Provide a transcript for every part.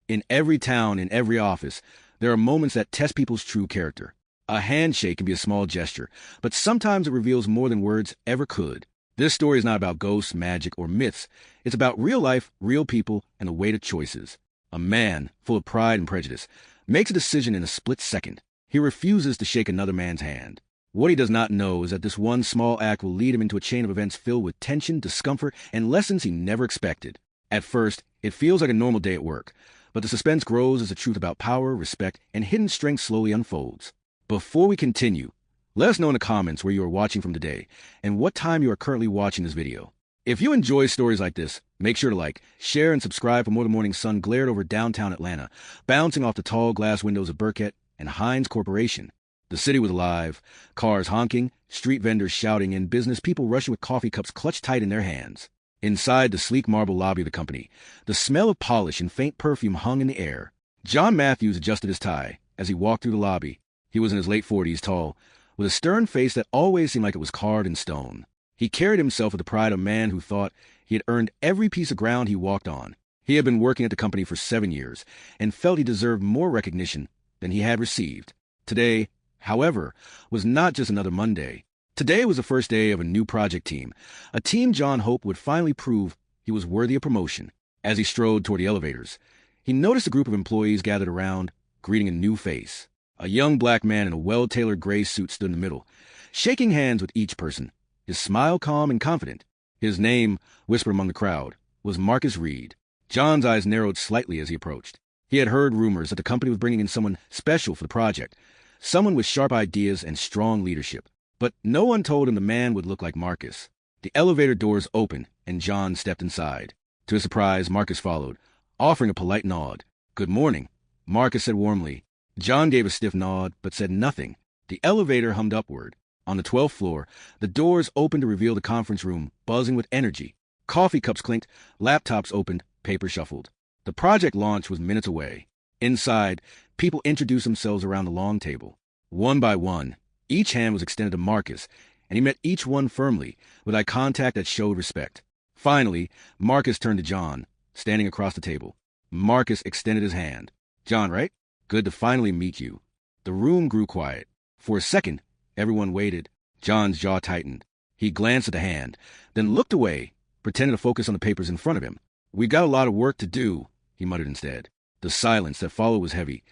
In every town, in every office, there are moments that test people's true character. A handshake can be a small gesture, but sometimes it reveals more than words ever could. This story is not about ghosts, magic, or myths. It's about real life, real people, and the weight of choices. A man, full of pride and prejudice, makes a decision in a split second. He refuses to shake another man's hand. What he does not know is that this one small act will lead him into a chain of events filled with tension, discomfort, and lessons he never expected. At first, it feels like a normal day at work, but the suspense grows as the truth about power, respect, and hidden strength slowly unfolds. Before we continue, let us know in the comments where you are watching from today and what time you are currently watching this video. If you enjoy stories like this, make sure to like, share, and subscribe for more. The morning sun glared over downtown Atlanta, bouncing off the tall glass windows of Burkett and Heinz Corporation. The city was alive, cars honking, street vendors shouting, and business people rushing with coffee cups clutched tight in their hands. Inside the sleek marble lobby of the company, the smell of polish and faint perfume hung in the air. John Matthews adjusted his tie as he walked through the lobby. He was in his late 40s, tall, with a stern face that always seemed like it was carved in stone. He carried himself with the pride of a man who thought he had earned every piece of ground he walked on. He had been working at the company for 7 years and felt he deserved more recognition than he had received. Today, however, was not just another Monday. Today was the first day of a new project team, a team John hoped would finally prove he was worthy of promotion. As he strode toward the elevators, he noticed a group of employees gathered around, greeting a new face. A young black man in a well-tailored gray suit stood in the middle, shaking hands with each person, his smile calm and confident. His name, whispered among the crowd, was Marcus Reed. John's eyes narrowed slightly as he approached. He had heard rumors that the company was bringing in someone special for the project, someone with sharp ideas and strong leadership. But no one told him the man would look like Marcus. The elevator doors opened, and John stepped inside. To his surprise, Marcus followed, offering a polite nod. "Good morning," Marcus said warmly. John gave a stiff nod, but said nothing. The elevator hummed upward. On the 12th floor, the doors opened to reveal the conference room, buzzing with energy. Coffee cups clinked, laptops opened, paper shuffled. The project launch was minutes away. Inside, people introduced themselves around the long table. One by one, each hand was extended to Marcus, and he met each one firmly, with eye contact that showed respect. Finally, Marcus turned to John, standing across the table. Marcus extended his hand. "John, right? Good to finally meet you." The room grew quiet. For a second, everyone waited. John's jaw tightened. He glanced at the hand, then looked away, pretending to focus on the papers in front of him. "We got a lot of work to do," he muttered instead. The silence that followed was heavy,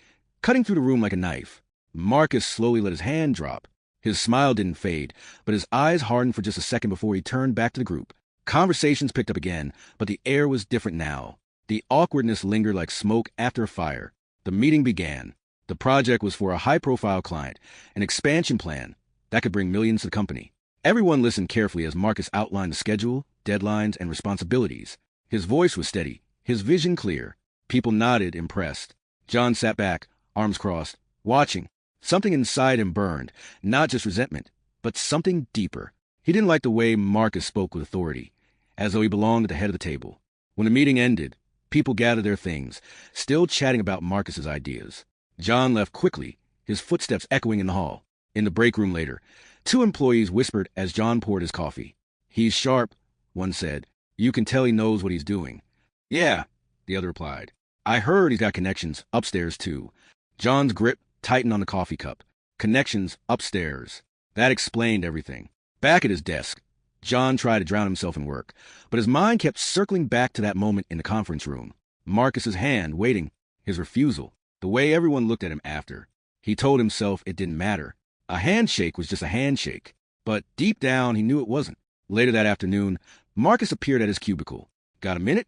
cutting through the room like a knife. Marcus slowly let his hand drop. His smile didn't fade, but his eyes hardened for just a second before he turned back to the group. Conversations picked up again, but the air was different now. The awkwardness lingered like smoke after a fire. The meeting began. The project was for a high-profile client, an expansion plan that could bring millions to the company. Everyone listened carefully as Marcus outlined the schedule, deadlines, and responsibilities. His voice was steady, his vision clear. People nodded, impressed. John sat back, arms crossed, watching. Something inside him burned, not just resentment, but something deeper. He didn't like the way Marcus spoke with authority, as though he belonged at the head of the table. When the meeting ended, people gathered their things, still chatting about Marcus's ideas. John left quickly, his footsteps echoing in the hall. In the break room later, 2 employees whispered as John poured his coffee. "He's sharp," one said. "You can tell he knows what he's doing." "Yeah," the other replied. "I heard he's got connections upstairs, too." John's grip tightened on the coffee cup. Connections upstairs. That explained everything. Back at his desk, John tried to drown himself in work, but his mind kept circling back to that moment in the conference room. Marcus's hand waiting, his refusal, the way everyone looked at him after. He told himself it didn't matter. A handshake was just a handshake. But deep down, he knew it wasn't. Later that afternoon, Marcus appeared at his cubicle. "Got a minute?"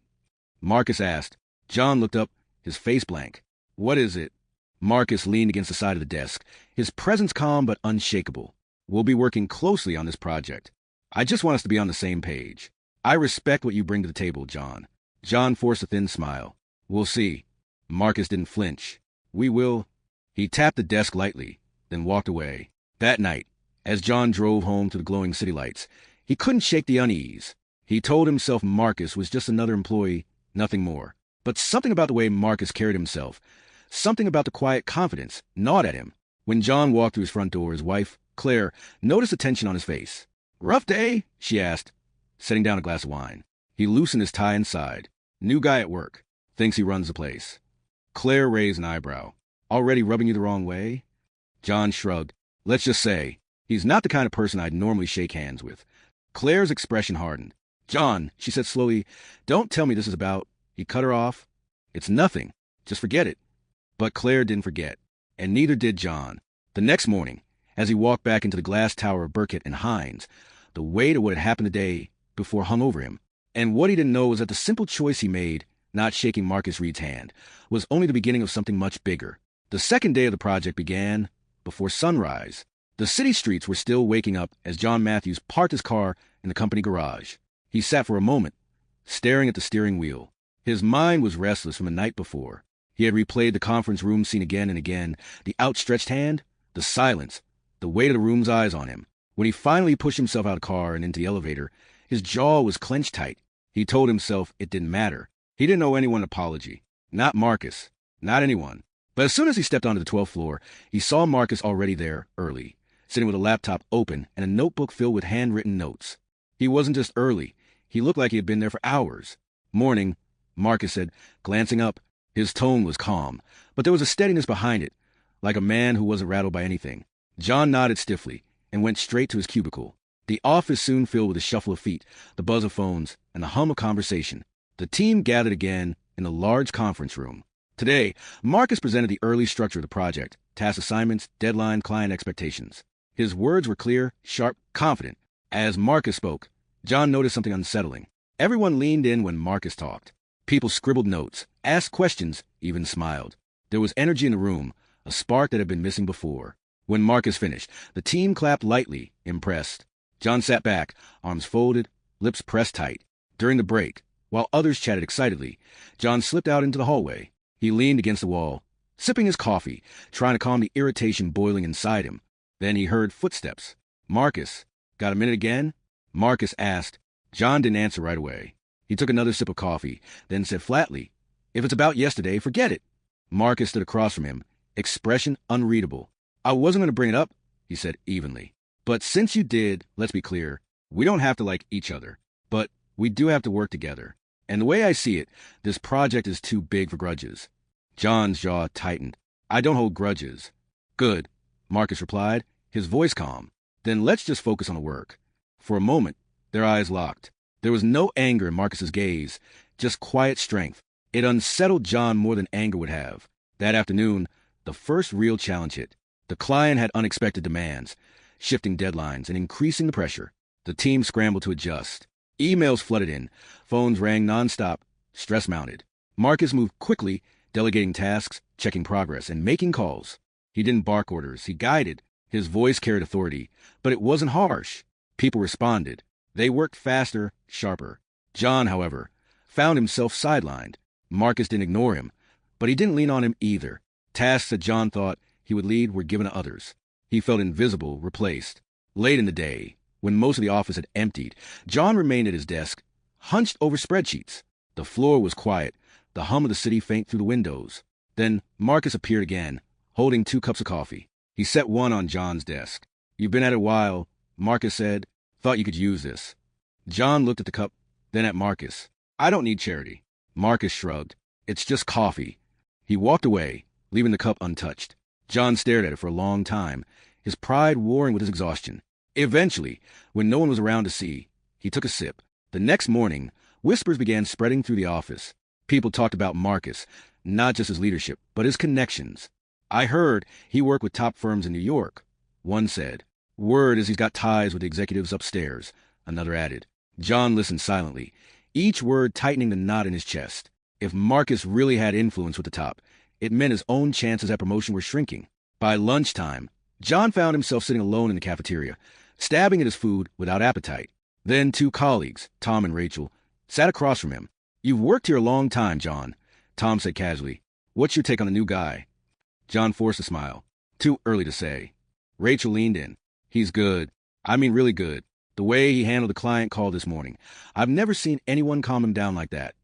Marcus asked. John looked up, his face blank. "What is it?" Marcus leaned against the side of the desk, his presence calm but unshakable. "We'll be working closely on this project. I just want us to be on the same page. I respect what you bring to the table, John." John forced a thin smile. "We'll see." Marcus didn't flinch. "We will." He tapped the desk lightly, then walked away. That night, as John drove home to the glowing city lights, he couldn't shake the unease. He told himself Marcus was just another employee, nothing more. But something about the way Marcus carried himself, something about the quiet confidence, gnawed at him. When John walked through his front door, his wife, Claire, noticed the tension on his face. "Rough day?" she asked, setting down a glass of wine. He loosened his tie and sighed. "New guy at work. Thinks he runs the place." Claire raised an eyebrow. Already rubbing you the wrong way? John shrugged. Let's just say, he's not the kind of person I'd normally shake hands with. Claire's expression hardened. John, she said slowly, don't tell me this is about... He cut her off. It's nothing. Just forget it. But Claire didn't forget, and neither did John. The next morning, as he walked back into the glass tower of Burkett and Hines, the weight of what had happened the day before hung over him. And what he didn't know was that the simple choice he made, not shaking Marcus Reed's hand, was only the beginning of something much bigger. The second day of the project began before sunrise. The city streets were still waking up as John Matthews parked his car in the company garage. He sat for a moment, staring at the steering wheel. His mind was restless from the night before. He had replayed the conference room scene again and again, the outstretched hand, the silence, the weight of the room's eyes on him. When he finally pushed himself out of the car and into the elevator, his jaw was clenched tight. He told himself it didn't matter. He didn't owe anyone an apology. Not Marcus. Not anyone. But as soon as he stepped onto the 12th floor, he saw Marcus already there, early, sitting with a laptop open and a notebook filled with handwritten notes. He wasn't just early. He looked like he had been there for hours. Morning, Marcus said, glancing up. His tone was calm, but there was a steadiness behind it, like a man who wasn't rattled by anything. John nodded stiffly and went straight to his cubicle. The office soon filled with a shuffle of feet, the buzz of phones, and the hum of conversation. The team gathered again in the large conference room. Today, Marcus presented the early structure of the project, task assignments, deadline, client expectations. His words were clear, sharp, confident. As Marcus spoke, John noticed something unsettling. Everyone leaned in when Marcus talked. People scribbled notes, asked questions, even smiled. There was energy in the room, a spark that had been missing before. When Marcus finished, the team clapped lightly, impressed. John sat back, arms folded, lips pressed tight. During the break, while others chatted excitedly, John slipped out into the hallway. He leaned against the wall, sipping his coffee, trying to calm the irritation boiling inside him. Then he heard footsteps. Marcus, got a minute again? Marcus asked. John didn't answer right away. He took another sip of coffee, then said flatly, if it's about yesterday, forget it. Marcus stood across from him, expression unreadable. I wasn't going to bring it up, he said evenly. But since you did, let's be clear, we don't have to like each other. But we do have to work together. And the way I see it, this project is too big for grudges. John's jaw tightened. I don't hold grudges. Good, Marcus replied, his voice calm. Then let's just focus on the work. For a moment, their eyes locked. There was no anger in Marcus's gaze, just quiet strength. It unsettled John more than anger would have. That afternoon, the first real challenge hit. The client had unexpected demands, shifting deadlines and increasing the pressure. The team scrambled to adjust. Emails flooded in. Phones rang nonstop, stress mounted. Marcus moved quickly, delegating tasks, checking progress, and making calls. He didn't bark orders. He guided. His voice carried authority, but it wasn't harsh. People responded. They worked faster, sharper. John, however, found himself sidelined. Marcus didn't ignore him, but he didn't lean on him either. Tasks that John thought he would lead were given to others. He felt invisible, replaced. Late in the day, when most of the office had emptied, John remained at his desk, hunched over spreadsheets. The floor was quiet, the hum of the city faint through the windows. Then Marcus appeared again, holding 2 cups of coffee. He set one on John's desk. You've been at it a while, Marcus said. Thought you could use this. John looked at the cup, then at Marcus. I don't need charity. Marcus shrugged. It's just coffee. He walked away, leaving the cup untouched. John stared at it for a long time, his pride warring with his exhaustion. Eventually, when no one was around to see, he took a sip. The next morning, whispers began spreading through the office. People talked about Marcus, not just his leadership, but his connections. I heard he worked with top firms in New York, one said. Word is he's got ties with the executives upstairs, another added. John listened silently, each word tightening the knot in his chest. If Marcus really had influence with the top, it meant his own chances at promotion were shrinking. By lunchtime, John found himself sitting alone in the cafeteria, stabbing at his food without appetite. Then 2 colleagues, Tom and Rachel, sat across from him. You've worked here a long time, John, Tom said casually. What's your take on the new guy? John forced a smile. Too early to say. Rachel leaned in. He's good. I mean really good. The way he handled the client call this morning. I've never seen anyone calm him down like that.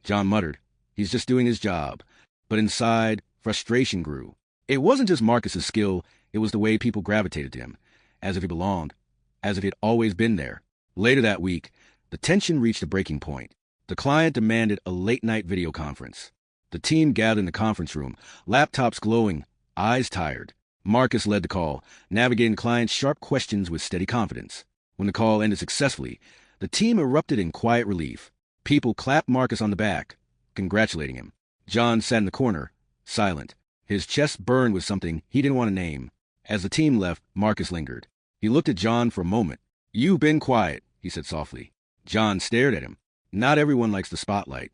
John muttered. He's just doing his job. But inside, frustration grew. It wasn't just Marcus's skill, it was the way people gravitated to him, as if he belonged, as if he'd always been there. Later that week, the tension reached a breaking point. The client demanded a late-night video conference. The team gathered in the conference room, laptops glowing, eyes tired. Marcus led the call, navigating the client's sharp questions with steady confidence. When the call ended successfully, the team erupted in quiet relief. People clapped Marcus on the back, congratulating him. John sat in the corner, silent. His chest burned with something he didn't want to name. As the team left, Marcus lingered. He looked at John for a moment. "You've been quiet," he said softly. John stared at him. Not everyone likes the spotlight.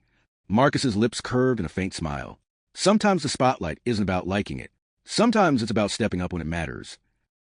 Marcus's lips curved in a faint smile. Sometimes the spotlight isn't about liking it. Sometimes it's about stepping up when it matters.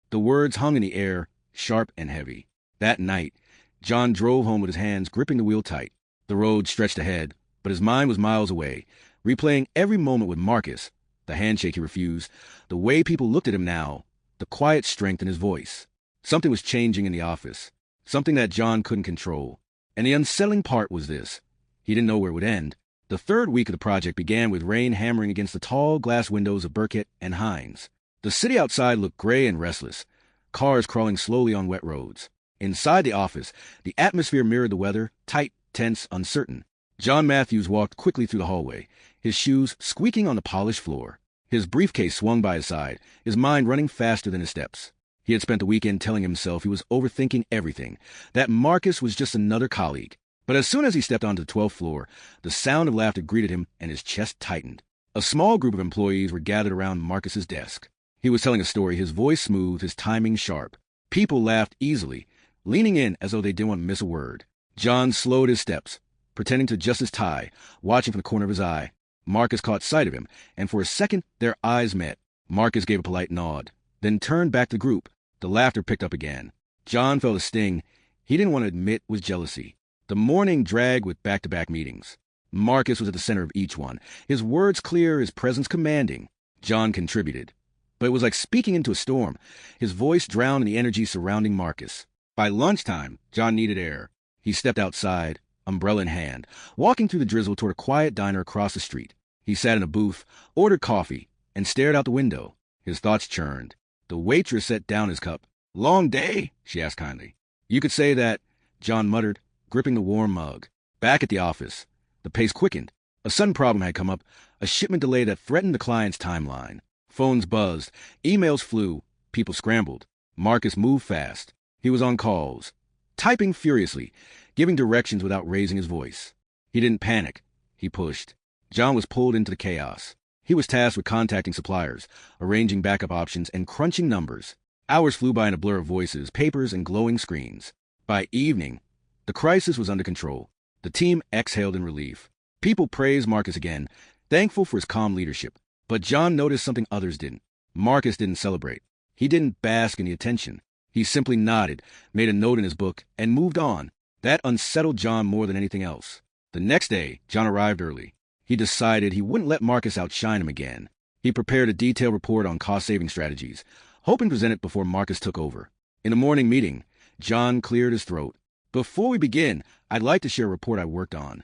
The words hung in the air, sharp and heavy. That night, John drove home with his hands gripping the wheel tight. The road stretched ahead, but his mind was miles away, replaying every moment with Marcus, the handshake he refused, the way people looked at him now, the quiet strength in his voice. Something was changing in the office, something that John couldn't control. And the unsettling part was this. He didn't know where it would end. The third week of the project began with rain hammering against the tall glass windows of Burkett and Hines. The city outside looked gray and restless, cars crawling slowly on wet roads. Inside the office, the atmosphere mirrored the weather, tight, tense, uncertain. John Matthews walked quickly through the hallway, his shoes squeaking on the polished floor. His briefcase swung by his side, his mind running faster than his steps. He had spent the weekend telling himself he was overthinking everything, that Marcus was just another colleague. But as soon as he stepped onto the 12th floor, the sound of laughter greeted him and his chest tightened. A small group of employees were gathered around Marcus's desk. He was telling a story, his voice smooth, his timing sharp. People laughed easily, leaning in as though they didn't want to miss a word. John slowed his steps, pretending to adjust his tie, watching from the corner of his eye. Marcus caught sight of him, and for a second their eyes met. Marcus gave a polite nod, then turned back to the group. The laughter picked up again. John felt a sting he didn't want to admit was jealousy. The morning dragged with back-to-back meetings. Marcus was at the center of each one, his words clear, his presence commanding. John contributed, but it was like speaking into a storm. His voice drowned in the energy surrounding Marcus. By lunchtime, John needed air. He stepped outside, umbrella in hand, walking through the drizzle toward a quiet diner across the street. He sat in a booth, ordered coffee, and stared out the window. His thoughts churned. The waitress set down his cup. "Long day?" she asked kindly. "You could say that," John muttered, gripping the warm mug. Back at the office, the pace quickened. A sudden problem had come up, a shipment delay that threatened the client's timeline. Phones buzzed, emails flew, people scrambled. Marcus moved fast. He was on calls, typing furiously, giving directions without raising his voice. He didn't panic. He pushed. John was pulled into the chaos. He was tasked with contacting suppliers, arranging backup options, and crunching numbers. Hours flew by in a blur of voices, papers, and glowing screens. By evening, the crisis was under control. The team exhaled in relief. People praised Marcus again, thankful for his calm leadership. But John noticed something others didn't. Marcus didn't celebrate. He didn't bask in the attention. He simply nodded, made a note in his book, and moved on. That unsettled John more than anything else. The next day, John arrived early. He decided he wouldn't let Marcus outshine him again. He prepared a detailed report on cost-saving strategies, hoping to present it before Marcus took over. In the morning meeting, John cleared his throat. "Before we begin, I'd like to share a report I worked on."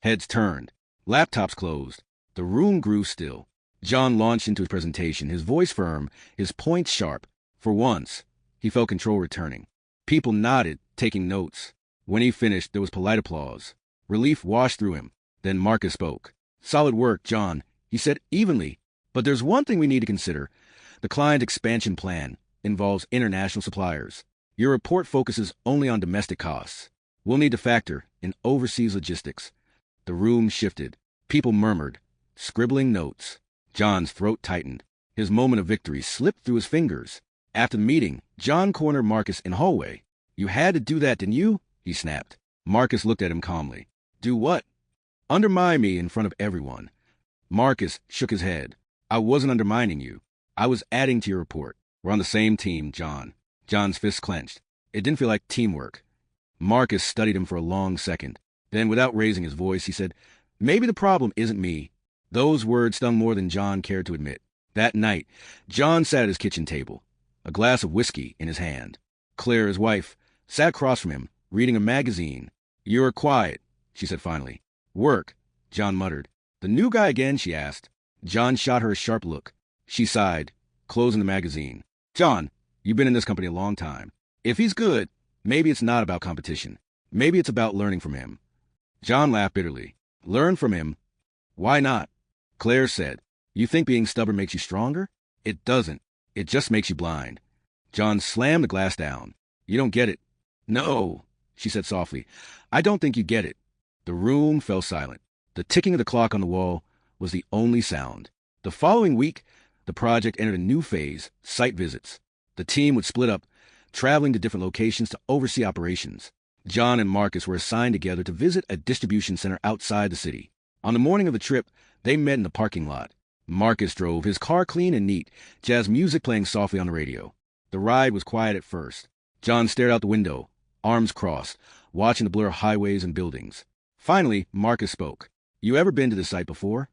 Heads turned. Laptops closed. The room grew still. John launched into his presentation, his voice firm, his points sharp. For once, he felt control returning. People nodded, taking notes. When he finished, there was polite applause. Relief washed through him. Then Marcus spoke. "Solid work, John," he said evenly. "But there's one thing we need to consider. The client expansion plan involves international suppliers. Your report focuses only on domestic costs. We'll need to factor in overseas logistics." The room shifted. People murmured, scribbling notes. John's throat tightened. His moment of victory slipped through his fingers. After the meeting, John cornered Marcus in the hallway. "You had to do that, didn't you?" he snapped. Marcus looked at him calmly. "Do what?" "Undermine me in front of everyone." Marcus shook his head. "I wasn't undermining you. I was adding to your report. We're on the same team, John." John's fists clenched. It didn't feel like teamwork. Marcus studied him for a long second. Then, without raising his voice, he said, "Maybe the problem isn't me." Those words stung more than John cared to admit. That night, John sat at his kitchen table, a glass of whiskey in his hand. Claire, his wife, sat across from him, reading a magazine. "You're quiet," she said finally. "Work," John muttered. "The new guy again?" she asked. John shot her a sharp look. She sighed, closing the magazine. "John, you've been in this company a long time. If he's good, maybe it's not about competition. Maybe it's about learning from him." John laughed bitterly. "Learn from him? Why not?" Claire said, "You think being stubborn makes you stronger? It doesn't. It just makes you blind." John slammed the glass down. "You don't get it." "No," she said softly. "I don't think you get it." The room fell silent. The ticking of the clock on the wall was the only sound. The following week, the project entered a new phase, site visits. The team would split up, traveling to different locations to oversee operations. John and Marcus were assigned together to visit a distribution center outside the city. On the morning of the trip, they met in the parking lot. Marcus drove, his car clean and neat, jazz music playing softly on the radio. The ride was quiet at first. John stared out the window, arms crossed, watching the blur of highways and buildings. Finally, Marcus spoke. "You ever been to this site before?"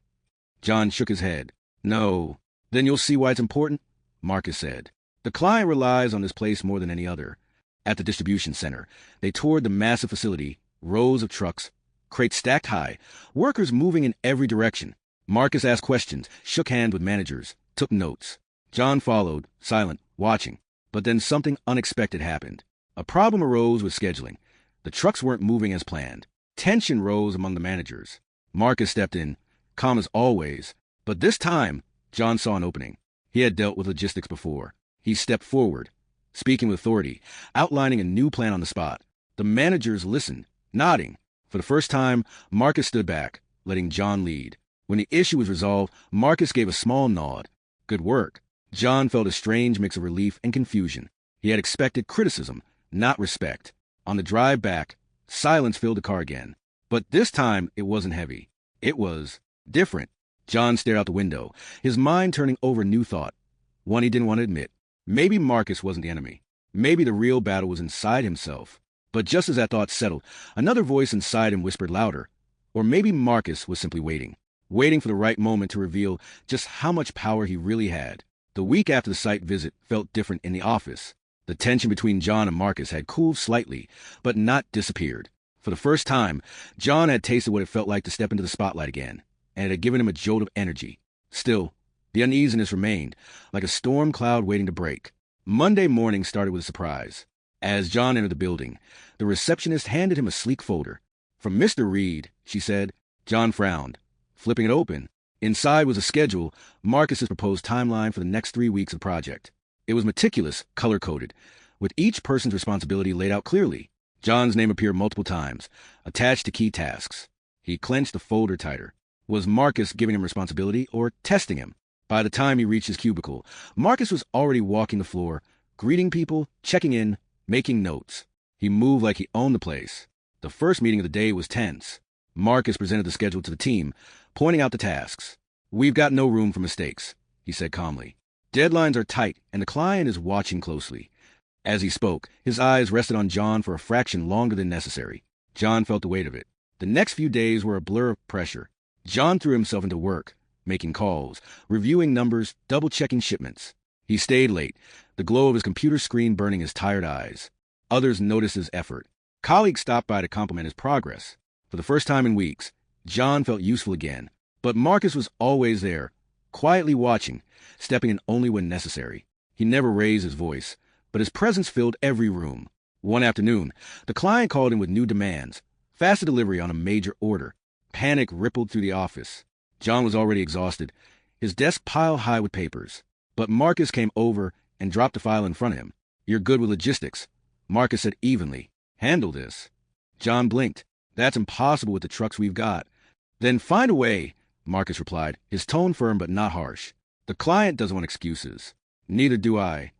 John shook his head. "No." "Then you'll see why it's important," Marcus said. "The client relies on this place more than any other." At the distribution center, they toured the massive facility, rows of trucks, crates stacked high, workers moving in every direction. Marcus asked questions, shook hands with managers, took notes. John followed, silent, watching. But then something unexpected happened. A problem arose with scheduling. The trucks weren't moving as planned. Tension rose among the managers. Marcus stepped in, calm as always. But this time, John saw an opening. He had dealt with logistics before. He stepped forward, speaking with authority, outlining a new plan on the spot. The managers listened, nodding. For the first time, Marcus stood back, letting John lead. When the issue was resolved, Marcus gave a small nod. "Good work." John felt a strange mix of relief and confusion. He had expected criticism, not respect. On the drive back, silence filled the car again. But this time, it wasn't heavy. It was different. John stared out the window, his mind turning over a new thought, one he didn't want to admit. Maybe Marcus wasn't the enemy. Maybe the real battle was inside himself. But just as that thought settled, another voice inside him whispered louder. Or maybe Marcus was simply waiting for the right moment to reveal just how much power he really had. The week after the site visit felt different in the office. The tension between John and Marcus had cooled slightly, but not disappeared. For the first time, John had tasted what it felt like to step into the spotlight again, and it had given him a jolt of energy. Still, the uneasiness remained, like a storm cloud waiting to break. Monday morning started with a surprise. As John entered the building, the receptionist handed him a sleek folder. "From Mr. Reed," she said. John frowned, flipping it open. Inside was a schedule, Marcus's proposed timeline for the next 3 weeks of the project. It was meticulous, color-coded, with each person's responsibility laid out clearly. John's name appeared multiple times, attached to key tasks. He clenched the folder tighter. Was Marcus giving him responsibility or testing him? By the time he reached his cubicle, Marcus was already walking the floor, greeting people, checking in, making notes. He moved like he owned the place. The first meeting of the day was tense. Marcus presented the schedule to the team, pointing out the tasks. "We've got no room for mistakes," he said calmly. "Deadlines are tight, and the client is watching closely." As he spoke, his eyes rested on John for a fraction longer than necessary. John felt the weight of it. The next few days were a blur of pressure. John threw himself into work, making calls, reviewing numbers, double-checking shipments. He stayed late, the glow of his computer screen burning his tired eyes. Others noticed his effort. Colleagues stopped by to compliment his progress. For the first time in weeks, John felt useful again. But Marcus was always there, quietly watching, stepping in only when necessary. He never raised his voice, but his presence filled every room. One afternoon, the client called him with new demands, faster delivery on a major order. Panic rippled through the office. John was already exhausted, his desk piled high with papers. But Marcus came over and dropped a file in front of him. "You're good with logistics," Marcus said evenly. "Handle this." John blinked. "That's impossible with the trucks we've got." "Then find a way," Marcus replied, his tone firm but not harsh. "The client doesn't want excuses. Neither do I."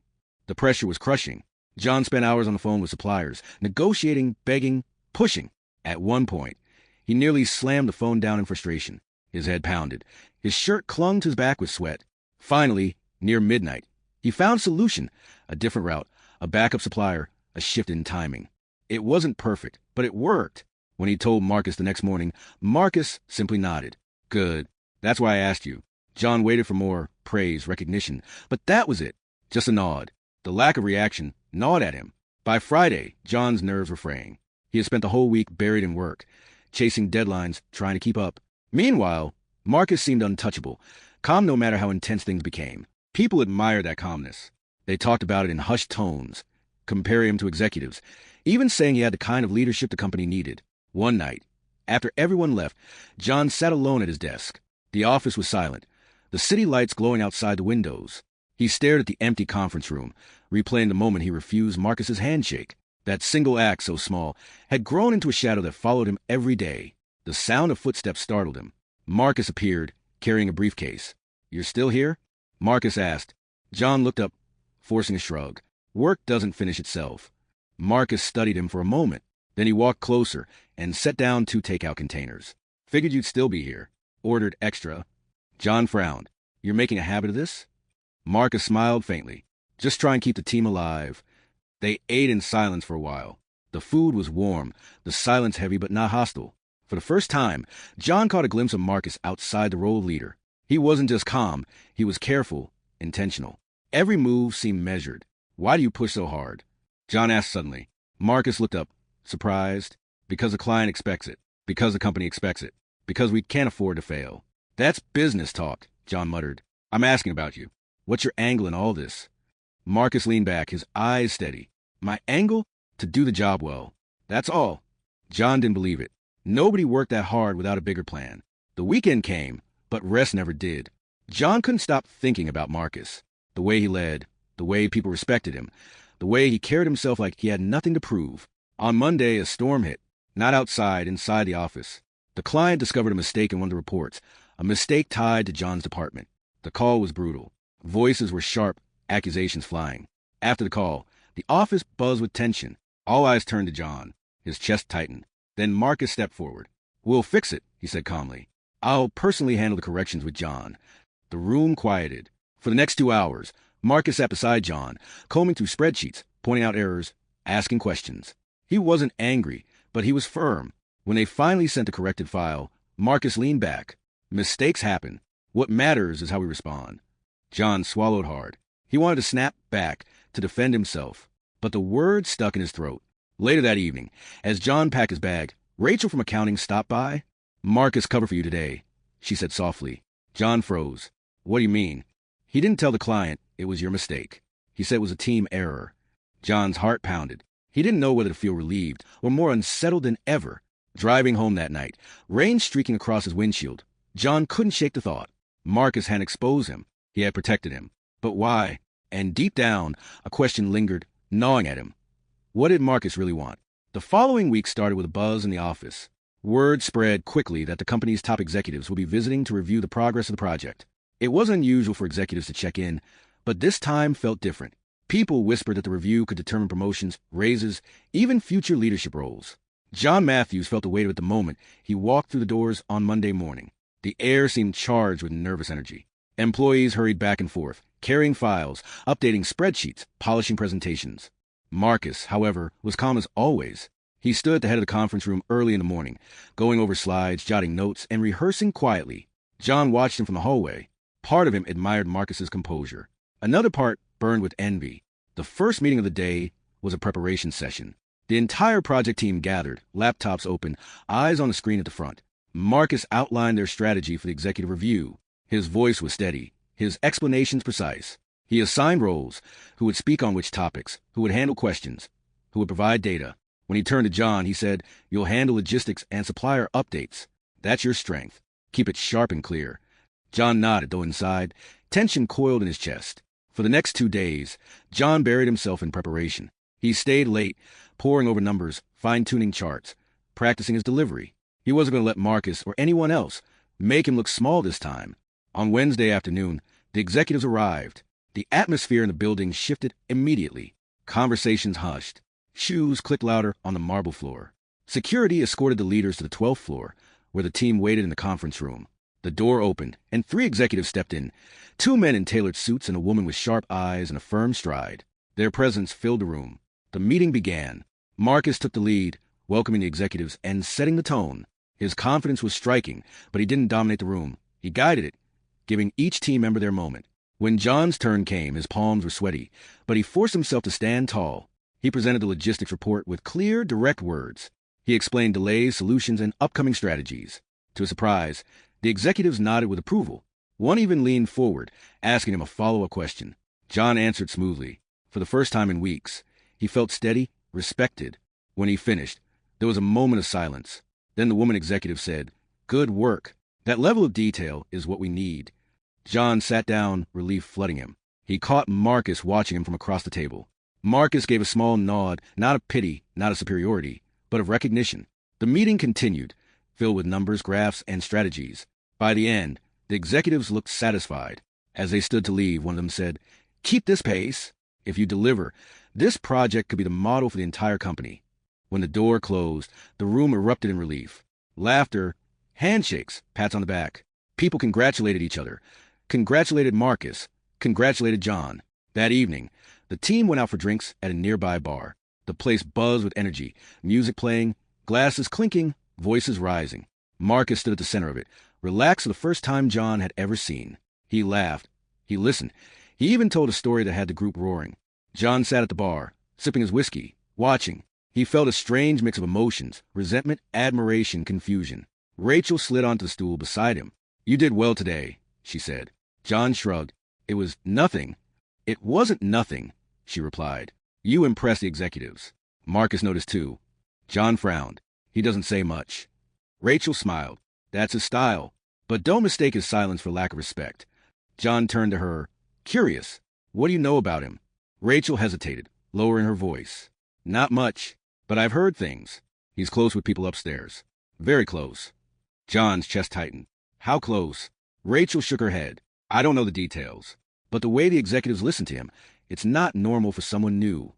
The pressure was crushing. John spent hours on the phone with suppliers, negotiating, begging, pushing. At one point, he nearly slammed the phone down in frustration. His head pounded. His shirt clung to his back with sweat. Finally, near midnight, he found a solution, a different route, a backup supplier, a shift in timing. It wasn't perfect, but it worked. When he told Marcus the next morning, Marcus simply nodded. "Good. That's why I asked you." John waited for more praise, recognition, but that was it. Just a nod. The lack of reaction gnawed at him. By Friday, John's nerves were fraying. He had spent the whole week buried in work, chasing deadlines, trying to keep up. Meanwhile, Marcus seemed untouchable, calm no matter how intense things became. People admired that calmness. They talked about it in hushed tones, comparing him to executives, even saying he had the kind of leadership the company needed. One night, after everyone left, John sat alone at his desk. The office was silent, the city lights glowing outside the windows. He stared at the empty conference room, replaying the moment he refused Marcus's handshake. That single act, so small, had grown into a shadow that followed him every day. The sound of footsteps startled him. Marcus appeared, carrying a briefcase. "You're still here?" Marcus asked. John looked up, forcing a shrug. Work doesn't finish itself. Marcus studied him for a moment. Then he walked closer and set down 2 takeout containers. "Figured you'd still be here. Ordered extra." John frowned. "You're making a habit of this?" Marcus smiled faintly. "Just try and keep the team alive." They ate in silence for a while. The food was warm, the silence heavy but not hostile. For the first time, John caught a glimpse of Marcus outside the role of leader. He wasn't just calm, he was careful, intentional. Every move seemed measured. "Why do you push so hard?" John asked suddenly. Marcus looked up, surprised. "Because the client expects it. Because the company expects it. Because we can't afford to fail." "That's business talk," John muttered. "I'm asking about you. What's your angle in all this?" Marcus leaned back, his eyes steady. "My angle? To do the job well. That's all." John didn't believe it. Nobody worked that hard without a bigger plan. The weekend came, but rest never did. John couldn't stop thinking about Marcus. The way he led, the way people respected him, the way he carried himself like he had nothing to prove. On Monday, a storm hit. Not outside, inside the office. The client discovered a mistake in one of the reports, a mistake tied to John's department. The call was brutal. Voices were sharp, accusations flying. After the call, the office buzzed with tension. All eyes turned to John. His chest tightened. Then Marcus stepped forward. "We'll fix it," he said calmly. "I'll personally handle the corrections with John." The room quieted. For the next 2 hours, Marcus sat beside John, combing through spreadsheets, pointing out errors, asking questions. He wasn't angry, but he was firm. When they finally sent the corrected file, Marcus leaned back. "Mistakes happen. What matters is how we respond." John swallowed hard. He wanted to snap back, to defend himself, but the words stuck in his throat. Later that evening, as John packed his bag, Rachel from accounting stopped by. "Marcus covered for you today," she said softly. John froze. "What do you mean?" "He didn't tell the client it was your mistake. He said it was a team error." John's heart pounded. He didn't know whether to feel relieved or more unsettled than ever. Driving home that night, rain streaking across his windshield, John couldn't shake the thought. Marcus had exposed him. He had protected him. But why? And deep down, a question lingered, gnawing at him. What did Marcus really want? The following week started with a buzz in the office. Word spread quickly that the company's top executives would be visiting to review the progress of the project. It wasn't unusual for executives to check in, but this time felt different. People whispered that the review could determine promotions, raises, even future leadership roles. John Matthews felt the weight of it the moment he walked through the doors on Monday morning. The air seemed charged with nervous energy. Employees hurried back and forth, carrying files, updating spreadsheets, polishing presentations. Marcus, however, was calm as always. He stood at the head of the conference room early in the morning, going over slides, jotting notes, and rehearsing quietly. John watched him from the hallway. Part of him admired Marcus's composure. Another part burned with envy. The first meeting of the day was a preparation session. The entire project team gathered, laptops open, eyes on the screen at the front. Marcus outlined their strategy for the executive review. His voice was steady, his explanations precise. He assigned roles, who would speak on which topics, who would handle questions, who would provide data. When he turned to John, he said, "You'll handle logistics and supplier updates. That's your strength. Keep it sharp and clear." John nodded, though inside, tension coiled in his chest. For the next 2 days, John buried himself in preparation. He stayed late, poring over numbers, fine-tuning charts, practicing his delivery. He wasn't going to let Marcus or anyone else make him look small this time. On Wednesday afternoon, the executives arrived. The atmosphere in the building shifted immediately. Conversations hushed. Shoes clicked louder on the marble floor. Security escorted the leaders to the 12th floor, where the team waited in the conference room. The door opened, and 3 executives stepped in, 2 men in tailored suits and a woman with sharp eyes and a firm stride. Their presence filled the room. The meeting began. Marcus took the lead, welcoming the executives and setting the tone. His confidence was striking, but he didn't dominate the room. He guided it, giving each team member their moment. When John's turn came, his palms were sweaty, but he forced himself to stand tall. He presented the logistics report with clear, direct words. He explained delays, solutions, and upcoming strategies. To his surprise, the executives nodded with approval. One even leaned forward, asking him a follow-up question. John answered smoothly. For the first time in weeks, he felt steady, respected. When he finished, there was a moment of silence. Then the woman executive said, "Good work." That level of detail is what we need. John sat down, relief flooding him. He caught Marcus watching him from across the table. Marcus gave a small nod, not of pity, not of superiority, but of recognition. The meeting continued, filled with numbers, graphs, and strategies. By the end, the executives looked satisfied. As they stood to leave, one of them said, "Keep this pace. If you deliver, this project could be the model for the entire company." When the door closed, the room erupted in relief. Laughter, handshakes, pats on the back. People congratulated each other, congratulated Marcus, congratulated John. That evening, the team went out for drinks at a nearby bar. The place buzzed with energy, music playing, glasses clinking, voices rising. Marcus stood at the center of it, relaxed for the first time John had ever seen. He laughed. He listened. He even told a story that had the group roaring. John sat at the bar, sipping his whiskey, watching. He felt a strange mix of emotions, resentment, admiration, confusion. Rachel slid onto the stool beside him. "You did well today," she said. John shrugged. "It was nothing." "It wasn't nothing," she replied. "You impressed the executives." Marcus noticed too. John frowned. "He doesn't say much." Rachel smiled. "That's his style. But don't mistake his silence for lack of respect." John turned to her. "Curious. What do you know about him?" Rachel hesitated, lowering her voice. "Not much, but I've heard things. He's close with people upstairs. Very close." John's chest tightened. "How close?" Rachel shook her head. "I don't know the details. But the way the executives listen to him, it's not normal for someone new."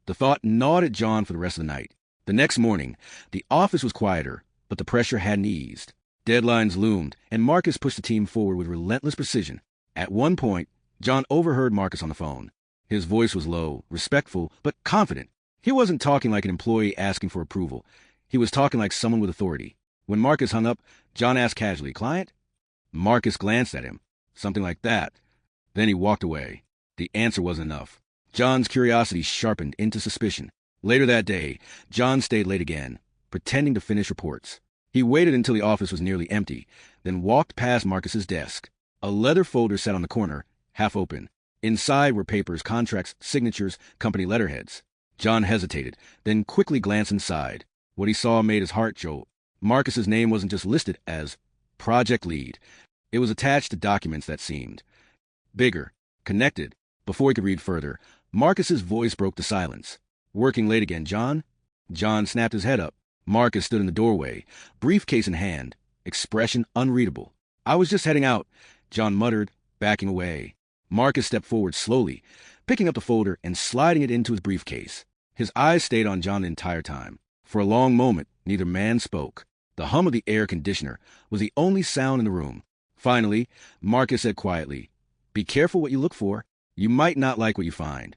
The thought gnawed at John for the rest of the night. The next morning, the office was quieter, but the pressure hadn't eased. Deadlines loomed, and Marcus pushed the team forward with relentless precision. At one point, John overheard Marcus on the phone. His voice was low, respectful, but confident. He wasn't talking like an employee asking for approval. He was talking like someone with authority. When Marcus hung up, John asked casually, "Client?" Marcus glanced at him. "Something like that." Then he walked away. The answer wasn't enough. John's curiosity sharpened into suspicion. Later that day, John stayed late again, pretending to finish reports. He waited until the office was nearly empty, then walked past Marcus's desk. A leather folder sat on the corner, half open. Inside were papers, contracts, signatures, company letterheads. John hesitated, then quickly glanced inside. What he saw made his heart jolt. Marcus's name wasn't just listed as project lead. It was attached to documents that seemed bigger, connected. Before he could read further, Marcus's voice broke the silence. "Working late again, John?" John snapped his head up. Marcus stood in the doorway, briefcase in hand, expression unreadable. "I was just heading out," John muttered, backing away. Marcus stepped forward slowly, picking up the folder and sliding it into his briefcase. His eyes stayed on John the entire time. For a long moment, neither man spoke. The hum of the air conditioner was the only sound in the room. Finally, Marcus said quietly, "Be careful what you look for. You might not like what you find."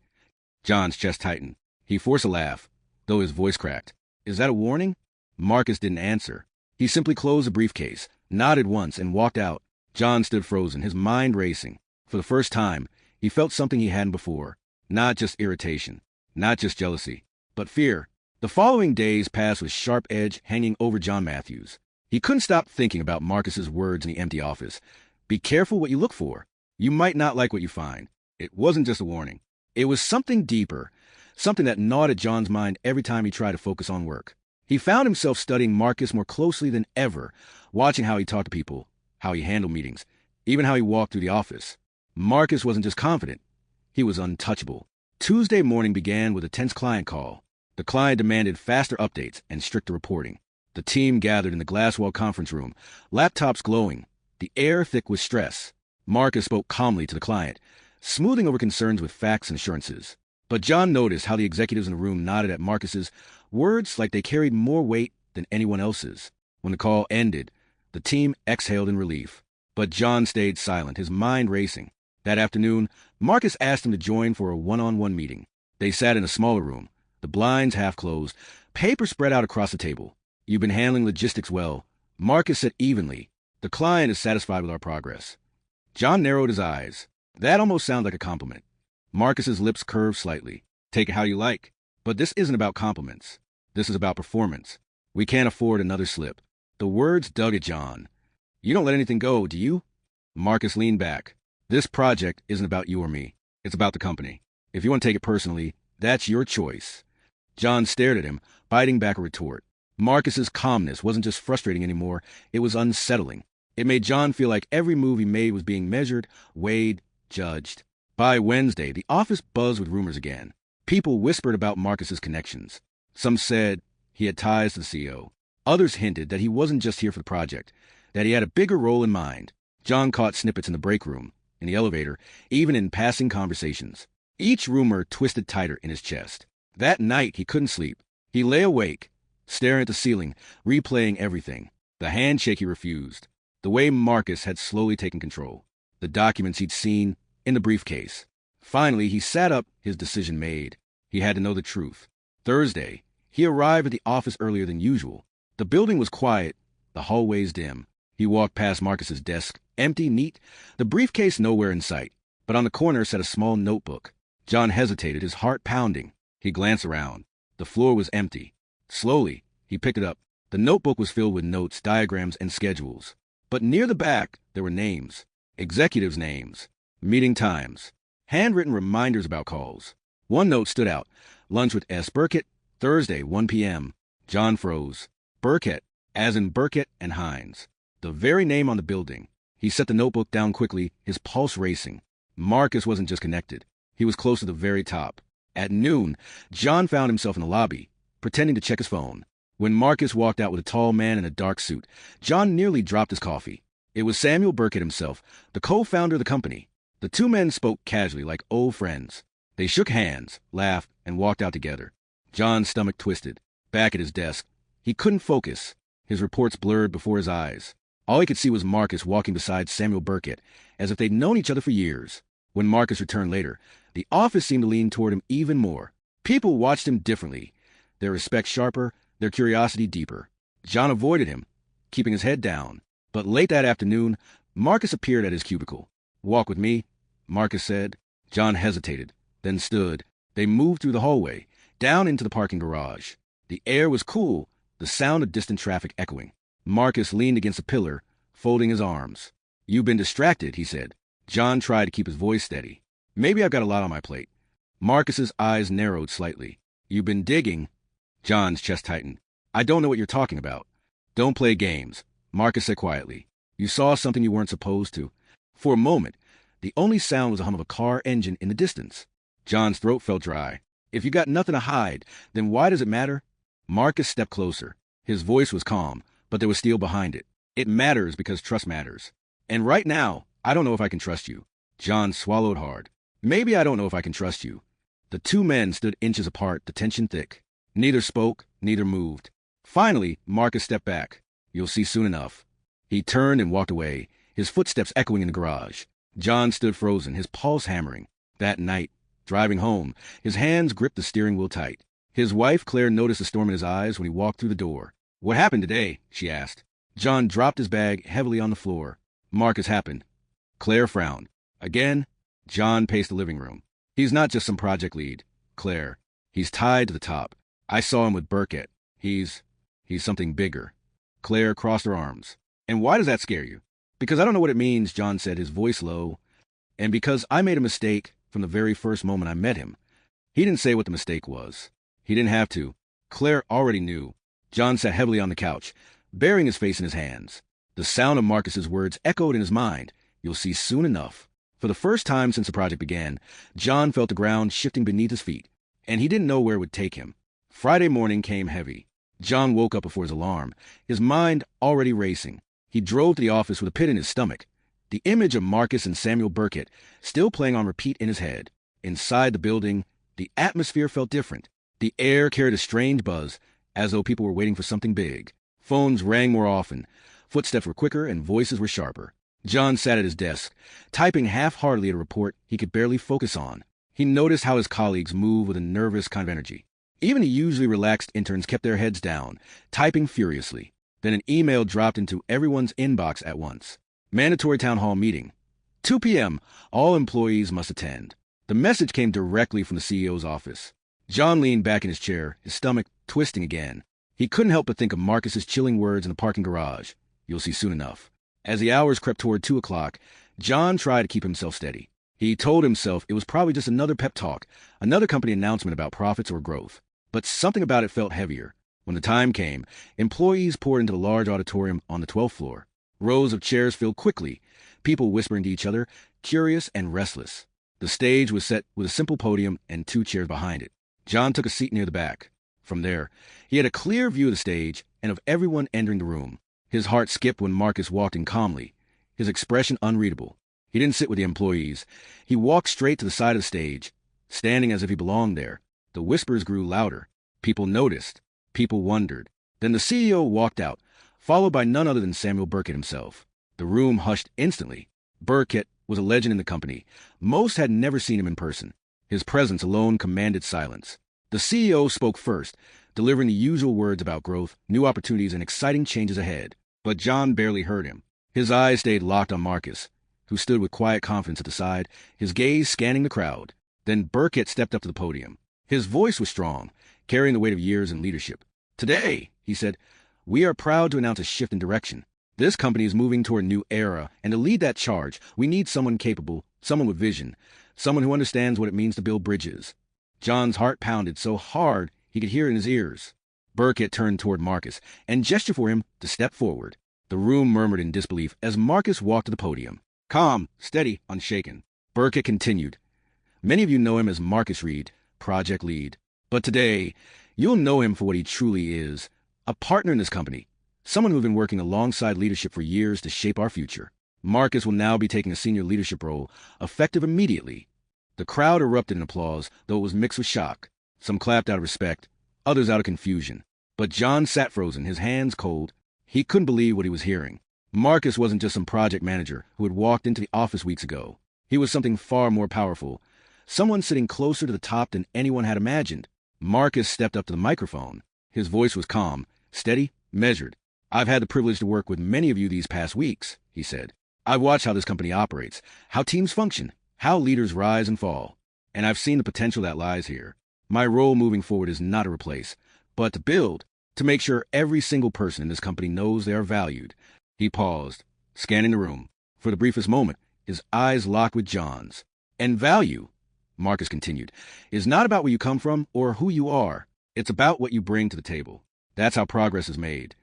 John's chest tightened. He forced a laugh, though his voice cracked. "Is that a warning?" Marcus didn't answer. He simply closed the briefcase, nodded once, and walked out. John stood frozen, his mind racing. For the first time, he felt something he hadn't before. Not just irritation, not just jealousy, but fear. The following days passed with sharp edge hanging over John Matthews. He couldn't stop thinking about Marcus's words in the empty office. "Be careful what you look for. You might not like what you find." It wasn't just a warning. It was something deeper, something that gnawed at John's mind every time he tried to focus on work. He found himself studying Marcus more closely than ever, watching how he talked to people, how he handled meetings, even how he walked through the office. Marcus wasn't just confident. He was untouchable. Tuesday morning began with a tense client call. The client demanded faster updates and stricter reporting. The team gathered in the glass-wall conference room, laptops glowing, the air thick with stress. Marcus spoke calmly to the client, smoothing over concerns with facts and assurances. But John noticed how the executives in the room nodded at Marcus's words like they carried more weight than anyone else's. When the call ended, the team exhaled in relief. But John stayed silent, his mind racing. That afternoon, Marcus asked him to join for a one-on-one meeting. They sat in a smaller room, the blinds half closed, paper spread out across the table. "You've been handling logistics well," Marcus said evenly. "The client is satisfied with our progress." John narrowed his eyes. That almost sounded like a compliment. Marcus's lips curved slightly. "Take it how you like. But this isn't about compliments. This is about performance. We can't afford another slip." The words dug at John. "You don't let anything go, do you?" Marcus leaned back. "This project isn't about you or me. It's about the company. If you want to take it personally, that's your choice." John stared at him, biting back a retort. Marcus's calmness wasn't just frustrating anymore, it was unsettling. It made John feel like every move he made was being measured, weighed, judged. By Wednesday, the office buzzed with rumors again. People whispered about Marcus's connections. Some said he had ties to the CEO. Others hinted that he wasn't just here for the project, that he had a bigger role in mind. John caught snippets in the break room, in the elevator, even in passing conversations. Each rumor twisted tighter in his chest. That night, he couldn't sleep. He lay awake, staring at the ceiling, replaying everything. The handshake he refused. The way Marcus had slowly taken control. The documents he'd seen in the briefcase. Finally, he sat up, his decision made. He had to know the truth. Thursday, he arrived at the office earlier than usual. The building was quiet, the hallways dim. He walked past Marcus's desk, empty, neat, the briefcase nowhere in sight. But on the corner sat a small notebook. John hesitated, his heart pounding. He glanced around. The floor was empty. Slowly, he picked it up. The notebook was filled with notes, diagrams, and schedules. But near the back, there were names. Executives' names. Meeting times. Handwritten reminders about calls. One note stood out. Lunch with S. Burkett, Thursday, 1 p.m. John froze. Burkett, as in Burkett and Hines. The very name on the building. He set the notebook down quickly, his pulse racing. Marcus wasn't just connected. He was close to the very top. At noon, John found himself in the lobby, pretending to check his phone. When Marcus walked out with a tall man in a dark suit, John nearly dropped his coffee. It was Samuel Burkett himself, the co-founder of the company. The two men spoke casually, like old friends. They shook hands, laughed, and walked out together. John's stomach twisted. Back at his desk, he couldn't focus. His reports blurred before his eyes. All he could see was Marcus walking beside Samuel Burkett, as if they'd known each other for years. When Marcus returned later, the office seemed to lean toward him even more. People watched him differently, their respect sharper, their curiosity deeper. John avoided him, keeping his head down. But late that afternoon, Marcus appeared at his cubicle. "Walk with me," Marcus said. John hesitated, then stood. They moved through the hallway, down into the parking garage. The air was cool, the sound of distant traffic echoing. Marcus leaned against a pillar, folding his arms. "You've been distracted," he said. John tried to keep his voice steady. "Maybe I've got a lot on my plate." Marcus's eyes narrowed slightly. "You've been digging." John's chest tightened. "I don't know what you're talking about." "Don't play games," Marcus said quietly. "You saw something you weren't supposed to." For a moment, the only sound was the hum of a car engine in the distance. John's throat felt dry. "If you got nothing to hide, then why does it matter?" Marcus stepped closer. His voice was calm, but there was steel behind it. "It matters because trust matters. And right now, I don't know if I can trust you." John swallowed hard. "Maybe I don't know if I can trust you." The two men stood inches apart, the tension thick. Neither spoke, neither moved. Finally, Marcus stepped back. "You'll see soon enough." He turned and walked away, his footsteps echoing in the garage. John stood frozen, his pulse hammering. That night, driving home, his hands gripped the steering wheel tight. His wife, Claire, noticed the storm in his eyes when he walked through the door. "What happened today?" she asked. John dropped his bag heavily on the floor. "Marcus happened." Claire frowned. Again, John paced the living room. "He's not just some project lead, Claire. He's tied to the top. I saw him with Burkett. He's something bigger." Claire crossed her arms. "And why does that scare you?" "Because I don't know what it means," John said, his voice low. "And because I made a mistake from the very first moment I met him." He didn't say what the mistake was. He didn't have to. Claire already knew. John sat heavily on the couch, burying his face in his hands. The sound of Marcus's words echoed in his mind. "You'll see soon enough." For the first time since the project began, John felt the ground shifting beneath his feet, and he didn't know where it would take him. Friday morning came heavy. John woke up before his alarm, his mind already racing. He drove to the office with a pit in his stomach, the image of Marcus and Samuel Burkett still playing on repeat in his head. Inside the building, the atmosphere felt different. The air carried a strange buzz, as though people were waiting for something big. Phones rang more often, footsteps were quicker, and voices were sharper. John sat at his desk, typing half-heartedly at a report he could barely focus on. He noticed how his colleagues moved with a nervous kind of energy. Even the usually relaxed interns kept their heads down, typing furiously. Then an email dropped into everyone's inbox at once. Mandatory town hall meeting. 2 p.m. All employees must attend. The message came directly from the CEO's office. John leaned back in his chair, his stomach twisting again. He couldn't help but think of Marcus's chilling words in the parking garage. "You'll see soon enough." As the hours crept toward 2 o'clock, John tried to keep himself steady. He told himself it was probably just another pep talk, another company announcement about profits or growth. But something about it felt heavier. When the time came, employees poured into the large auditorium on the 12th floor. Rows of chairs filled quickly, people whispering to each other, curious and restless. The stage was set with a simple podium and 2 chairs behind it. John took a seat near the back. From there, he had a clear view of the stage and of everyone entering the room. His heart skipped when Marcus walked in calmly, his expression unreadable. He didn't sit with the employees. He walked straight to the side of the stage, standing as if he belonged there. The whispers grew louder. People noticed. People wondered. Then the CEO walked out, followed by none other than Samuel Burkett himself. The room hushed instantly. Burkett was a legend in the company. Most had never seen him in person. His presence alone commanded silence. The CEO spoke first, delivering the usual words about growth, new opportunities, and exciting changes ahead. But John barely heard him. His eyes stayed locked on Marcus, who stood with quiet confidence at the side, his gaze scanning the crowd. Then Burkett stepped up to the podium. His voice was strong, carrying the weight of years in leadership. "Today," he said, "we are proud to announce a shift in direction. This company is moving toward a new era, and to lead that charge, we need someone capable, someone with vision, someone who understands what it means to build bridges." John's heart pounded so hard he could hear it in his ears. Burkett turned toward Marcus and gestured for him to step forward. The room murmured in disbelief as Marcus walked to the podium. Calm, steady, unshaken. Burkett continued. "Many of you know him as Marcus Reed, project lead. But today, you'll know him for what he truly is, a partner in this company, someone who's been working alongside leadership for years to shape our future. Marcus will now be taking a senior leadership role, effective immediately." The crowd erupted in applause, though it was mixed with shock. Some clapped out of respect, others out of confusion. But John sat frozen, his hands cold. He couldn't believe what he was hearing. Marcus wasn't just some project manager who had walked into the office weeks ago. He was something far more powerful, someone sitting closer to the top than anyone had imagined. Marcus stepped up to the microphone. His voice was calm, steady, measured. "I've had the privilege to work with many of you these past weeks," he said. "I've watched how this company operates, how teams function, how leaders rise and fall, and I've seen the potential that lies here. My role moving forward is not to replace, but to build, to make sure every single person in this company knows they are valued." He paused, scanning the room. For the briefest moment, his eyes locked with John's. "And value," Marcus continued, "is not about where you come from or who you are. It's about what you bring to the table. That's how progress is made."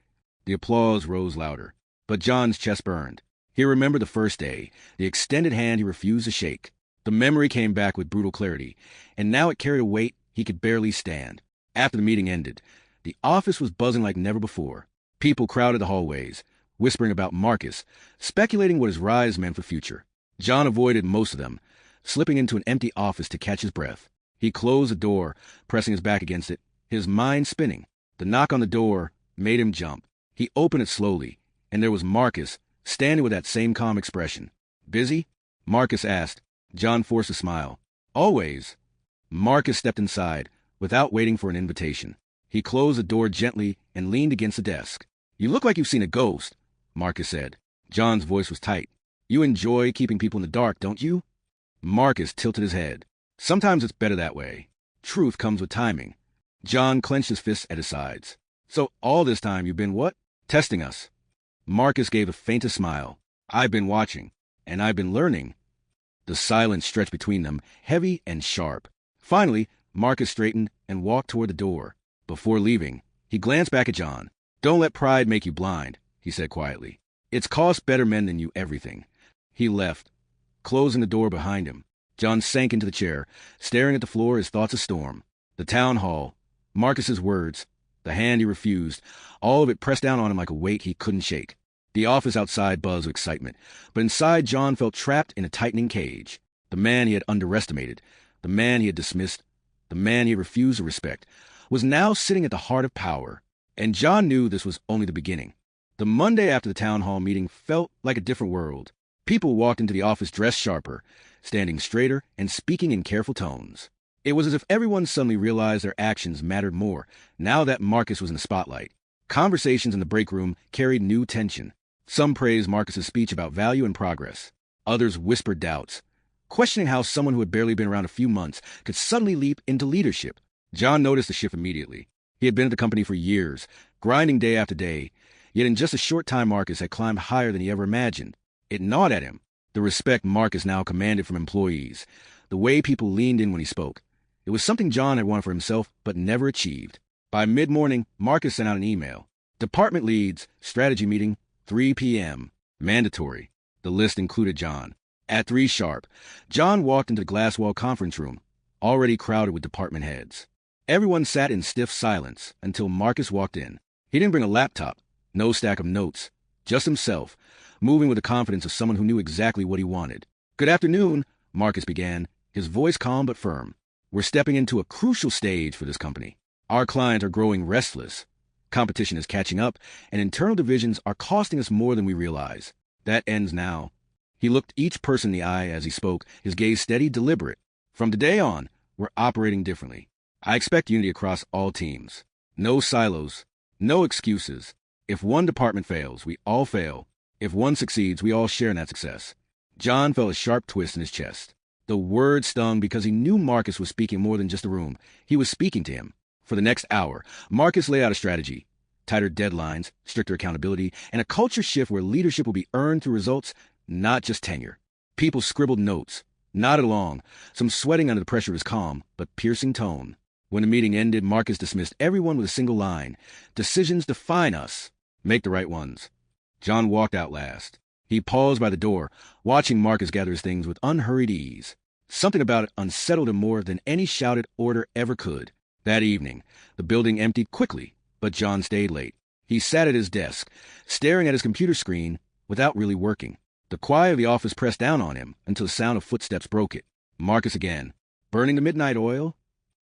The applause rose louder, but John's chest burned. He remembered the first day, the extended hand he refused to shake. The memory came back with brutal clarity, and now it carried a weight he could barely stand. After the meeting ended, the office was buzzing like never before. People crowded the hallways, whispering about Marcus, speculating what his rise meant for the future. John avoided most of them, slipping into an empty office to catch his breath. He closed the door, pressing his back against it, his mind spinning. The knock on the door made him jump. He opened it slowly, and there was Marcus, standing with that same calm expression. "Busy?" Marcus asked. John forced a smile. "Always." Marcus stepped inside, without waiting for an invitation. He closed the door gently and leaned against the desk. "You look like you've seen a ghost," Marcus said. John's voice was tight. "You enjoy keeping people in the dark, don't you?" Marcus tilted his head. "Sometimes it's better that way. Truth comes with timing." John clenched his fists at his sides. "So all this time you've been what? Testing us?" Marcus gave the faintest smile. "I've been watching, and I've been learning." The silence stretched between them, heavy and sharp. Finally, Marcus straightened and walked toward the door. Before leaving, he glanced back at John. "Don't let pride make you blind," he said quietly. "It's cost better men than you everything." He left, closing the door behind him. John sank into the chair, staring at the floor, his thoughts a storm. The town hall, Marcus's words, the hand he refused, all of it pressed down on him like a weight he couldn't shake. The office outside buzzed with excitement, but inside John felt trapped in a tightening cage. The man he had underestimated, the man he had dismissed, the man he had refused to respect, was now sitting at the heart of power. And John knew this was only the beginning. The Monday after the town hall meeting felt like a different world. People walked into the office dressed sharper, standing straighter and speaking in careful tones. It was as if everyone suddenly realized their actions mattered more now that Marcus was in the spotlight. Conversations in the break room carried new tension. Some praised Marcus's speech about value and progress. Others whispered doubts, questioning how someone who had barely been around a few months could suddenly leap into leadership. John noticed the shift immediately. He had been at the company for years, grinding day after day, yet in just a short time Marcus had climbed higher than he ever imagined. It gnawed at him. The respect Marcus now commanded from employees, the way people leaned in when he spoke. It was something John had wanted for himself but never achieved. By mid-morning, Marcus sent out an email. "Department leads, strategy meeting, 3 p.m. Mandatory. The list included John. At 3 sharp, John walked into the glass wall conference room, already crowded with department heads. Everyone sat in stiff silence until Marcus walked in. He didn't bring a laptop, no stack of notes, just himself, moving with the confidence of someone who knew exactly what he wanted. "Good afternoon," Marcus began, his voice calm but firm. "We're stepping into a crucial stage for this company. Our clients are growing restless. Competition is catching up, and internal divisions are costing us more than we realize. That ends now." He looked each person in the eye as he spoke, his gaze steady, deliberate. "From today on, we're operating differently. I expect unity across all teams. No silos, no excuses. If one department fails, we all fail. If one succeeds, we all share in that success." John felt a sharp twist in his chest. The word stung because he knew Marcus was speaking more than just a room. He was speaking to him. For the next hour, Marcus laid out a strategy. Tighter deadlines, stricter accountability, and a culture shift where leadership will be earned through results, not just tenure. People scribbled notes, nodded along, some sweating under the pressure of his calm but piercing tone. When the meeting ended, Marcus dismissed everyone with a single line. "Decisions define us. Make the right ones." John walked out last. He paused by the door, watching Marcus gather his things with unhurried ease. Something about it unsettled him more than any shouted order ever could. That evening, the building emptied quickly, but John stayed late. He sat at his desk, staring at his computer screen without really working. The quiet of the office pressed down on him until the sound of footsteps broke it. Marcus again. "Burning the midnight oil?"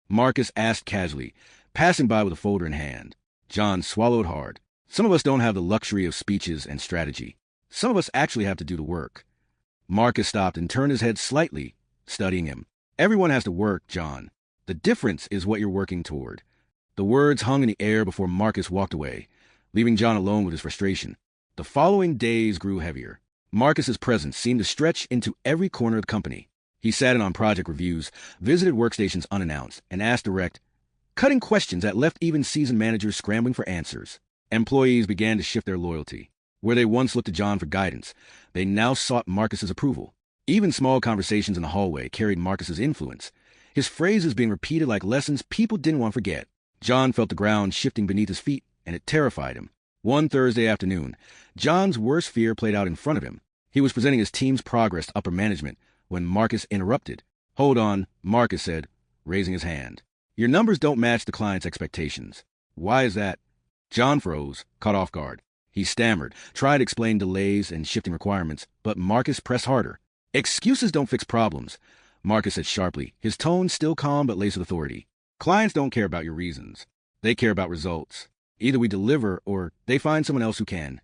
Marcus asked casually, passing by with a folder in hand. John swallowed hard. Some of us don't have the luxury of speeches and strategy. Some of us actually have to do the work. Marcus stopped and turned his head slightly, studying him. "Everyone has to work, John. The difference is what you're working toward." The words hung in the air before Marcus walked away, leaving John alone with his frustration. The following days grew heavier. Marcus's presence seemed to stretch into every corner of the company. He sat in on project reviews, visited workstations unannounced, and asked direct, cutting questions that left even seasoned managers scrambling for answers. Employees began to shift their loyalty. Where they once looked to John for guidance, they now sought Marcus's approval. Even small conversations in the hallway carried Marcus's influence, his phrases being repeated like lessons people didn't want to forget. John felt the ground shifting beneath his feet, and it terrified him. One Thursday afternoon, John's worst fear played out in front of him. He was presenting his team's progress to upper management when Marcus interrupted. "Hold on," Marcus said, raising his hand. "Your numbers don't match the client's expectations." "Why is that?" John froze, caught off guard. He stammered, tried to explain delays and shifting requirements, but Marcus pressed harder. "Excuses don't fix problems," Marcus said sharply, his tone still calm but laced with authority. "Clients don't care about your reasons. They care about results. Either we deliver or they find someone else who can."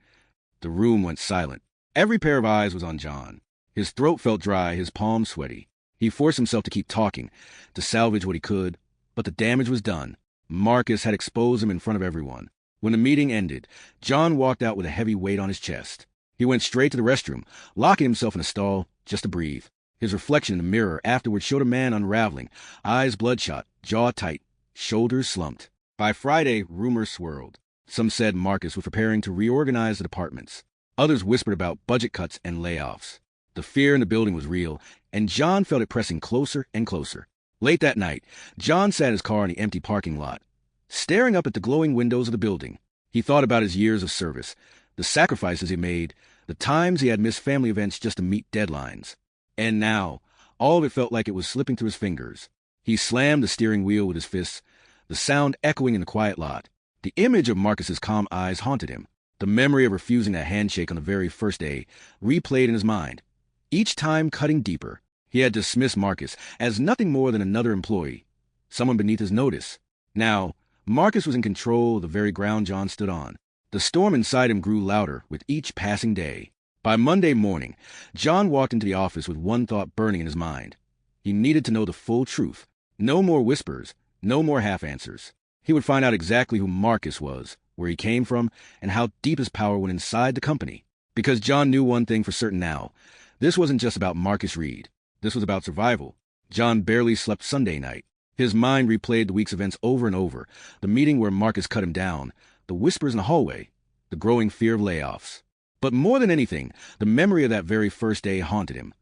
The room went silent. Every pair of eyes was on John. His throat felt dry, his palms sweaty. He forced himself to keep talking, to salvage what he could, but the damage was done. Marcus had exposed him in front of everyone. When the meeting ended, John walked out with a heavy weight on his chest. He went straight to the restroom, locking himself in a stall just to breathe. His reflection in the mirror afterward showed a man unraveling, eyes bloodshot, jaw tight, shoulders slumped. By Friday, rumors swirled. Some said Marcus was preparing to reorganize the departments. Others whispered about budget cuts and layoffs. The fear in the building was real, and John felt it pressing closer and closer. Late that night, John sat in his car in the empty parking lot, staring up at the glowing windows of the building. He thought about his years of service, the sacrifices he made, the times he had missed family events just to meet deadlines. And now, all of it felt like it was slipping through his fingers. He slammed the steering wheel with his fists, the sound echoing in the quiet lot. The image of Marcus's calm eyes haunted him. The memory of refusing that handshake on the very first day replayed in his mind, each time cutting deeper. He had dismissed Marcus as nothing more than another employee, someone beneath his notice. Now, Marcus was in control of the very ground John stood on. The storm inside him grew louder with each passing day. By Monday morning, John walked into the office with one thought burning in his mind. He needed to know the full truth. No more whispers, no more half-answers. He would find out exactly who Marcus was, where he came from, and how deep his power went inside the company. Because John knew one thing for certain now. This wasn't just about Marcus Reed. This was about survival. John barely slept Sunday night. His mind replayed the week's events over and over. The meeting where Marcus cut him down, the whispers in the hallway, the growing fear of layoffs. But more than anything, the memory of that very first day haunted him.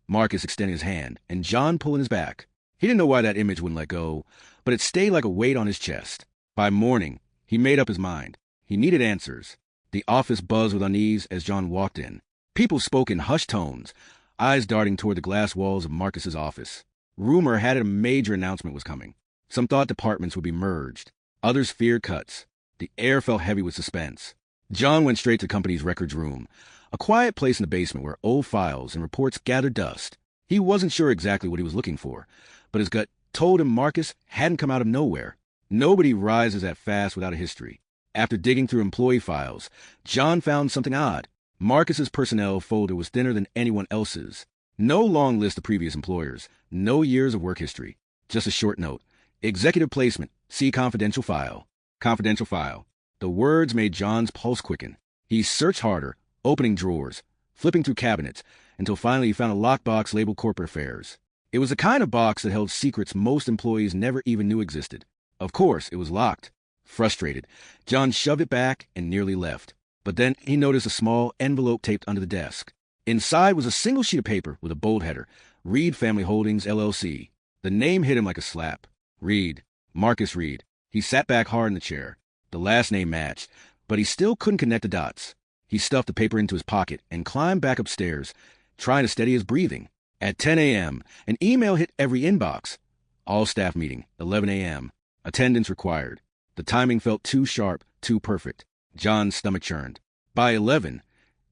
Marcus extending his hand, and John pulling his back. He didn't know why that image wouldn't let go, but it stayed like a weight on his chest. By morning, he made up his mind. He needed answers. The office buzzed with unease as John walked in. People spoke in hushed tones, eyes darting toward the glass walls of Marcus's office. Rumor had it a major announcement was coming. Some thought departments would be merged. Others feared cuts. The air felt heavy with suspense. John went straight to the company's records room, a quiet place in the basement where old files and reports gathered dust. He wasn't sure exactly what he was looking for, but his gut told him Marcus hadn't come out of nowhere. Nobody rises that fast without a history. After digging through employee files, John found something odd. Marcus's personnel folder was thinner than anyone else's. No long list of previous employers, no years of work history. Just a short note. Executive placement, see confidential file. Confidential file. The words made John's pulse quicken. He searched harder, opening drawers, flipping through cabinets, until finally he found a lockbox labeled corporate affairs. It was the kind of box that held secrets most employees never even knew existed. Of course, it was locked. Frustrated, John shoved it back and nearly left. But then he noticed a small envelope taped under the desk. Inside was a single sheet of paper with a bold header, Reed Family Holdings, LLC. The name hit him like a slap. Reed. Marcus Reed. He sat back hard in the chair. The last name matched, but he still couldn't connect the dots. He stuffed the paper into his pocket and climbed back upstairs, trying to steady his breathing. At 10 a.m., an email hit every inbox. All staff meeting, 11 a.m. Attendance required. The timing felt too sharp, too perfect. John's stomach churned. By 11,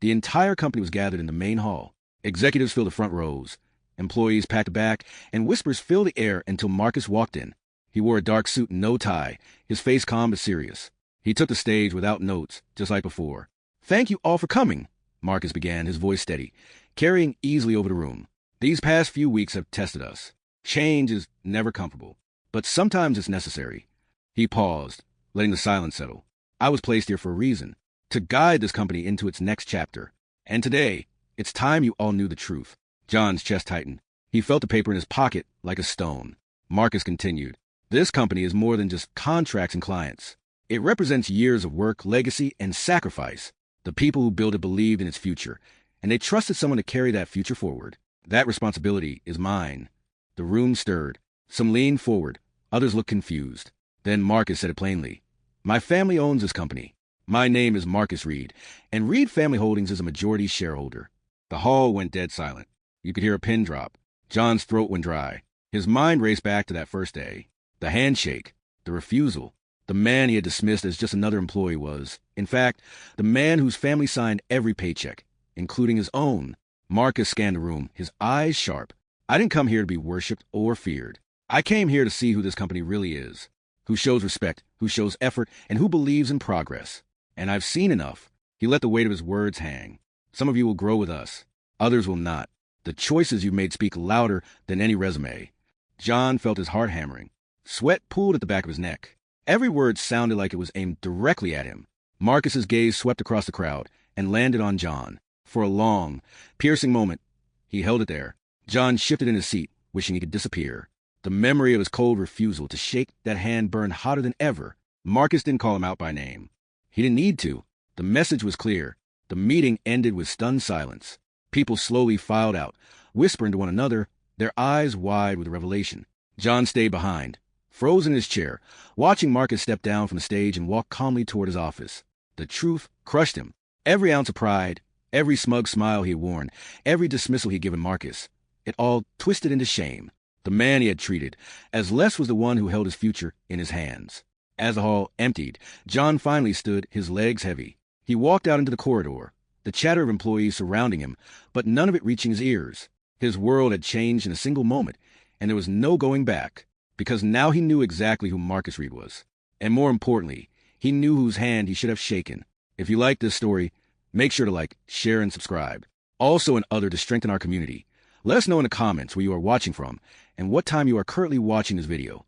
the entire company was gathered in the main hall. Executives filled the front rows. Employees packed back, and whispers filled the air until Marcus walked in. He wore a dark suit and no tie, his face calm but serious. He took the stage without notes, just like before. "Thank you all for coming," Marcus began, his voice steady, carrying easily over the room. "These past few weeks have tested us. Change is never comfortable, but sometimes it's necessary." He paused, letting the silence settle. "I was placed here for a reason, to guide this company into its next chapter. And today, it's time you all knew the truth." John's chest tightened. He felt the paper in his pocket like a stone. Marcus continued. "This company is more than just contracts and clients. It represents years of work, legacy, and sacrifice. The people who built it believed in its future, and they trusted someone to carry that future forward. That responsibility is mine." The room stirred. Some leaned forward. Others looked confused. Then Marcus said it plainly. "My family owns this company. My name is Marcus Reed, and Reed Family Holdings is a majority shareholder." The hall went dead silent. You could hear a pin drop. John's throat went dry. His mind raced back to that first day. The handshake. The refusal. The man he had dismissed as just another employee was, in fact, the man whose family signed every paycheck, including his own. Marcus scanned the room, his eyes sharp. "I didn't come here to be worshipped or feared. I came here to see who this company really is, who shows respect, who shows effort, and who believes in progress. And I've seen enough." He let the weight of his words hang. "Some of you will grow with us. Others will not. The choices you've made speak louder than any resume." John felt his heart hammering. Sweat pooled at the back of his neck. Every word sounded like it was aimed directly at him. Marcus's gaze swept across the crowd and landed on John. For a long, piercing moment, he held it there. John shifted in his seat, wishing he could disappear. The memory of his cold refusal to shake that hand burned hotter than ever. Marcus didn't call him out by name. He didn't need to. The message was clear. The meeting ended with stunned silence. People slowly filed out, whispering to one another, their eyes wide with the revelation. John stayed behind, frozen in his chair, watching Marcus step down from the stage and walk calmly toward his office. The truth crushed him. Every ounce of pride, every smug smile he had worn, every dismissal he'd given Marcus, it all twisted into shame. The man he had treated, as less was the one who held his future in his hands. As the hall emptied, John finally stood, his legs heavy. He walked out into the corridor, the chatter of employees surrounding him, but none of it reaching his ears. His world had changed in a single moment, and there was no going back, because now he knew exactly who Marcus Reed was. And more importantly, he knew whose hand he should have shaken. If you like this story, make sure to like, share, and subscribe. Also and other to strengthen our community. Let us know in the comments where you are watching from and what time you are currently watching this video.